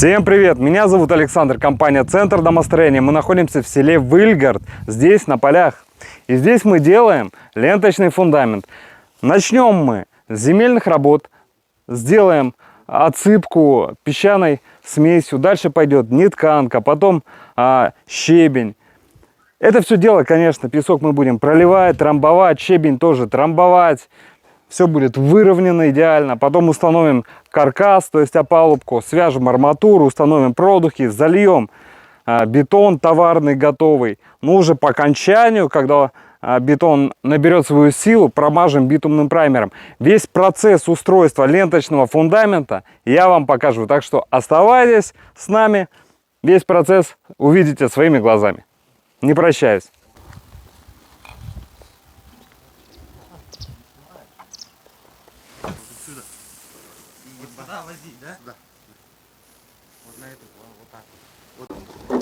Всем привет! Меня зовут Александр, компания «Центр домостроения». Мы находимся в селе Выльгард, здесь на полях. И здесь мы делаем ленточный фундамент. Начнем мы с земельных работ, сделаем отсыпку песчаной смесью. Дальше пойдет нетканка, потом щебень. Это все дело, конечно, песок мы будем проливать, трамбовать, щебень тоже трамбовать. Все будет выровнено идеально. Потом установим каркас, то есть опалубку, свяжем арматуру, установим продухи, зальем бетон товарный готовый. Но уже по окончанию, когда бетон наберет свою силу, промажем битумным праймером. Весь процесс устройства ленточного фундамента я вам покажу. Так что оставайтесь с нами, весь процесс увидите своими глазами. Не прощаюсь. Вот сюда возить, да? Да. Вот на эту, вот так. Вот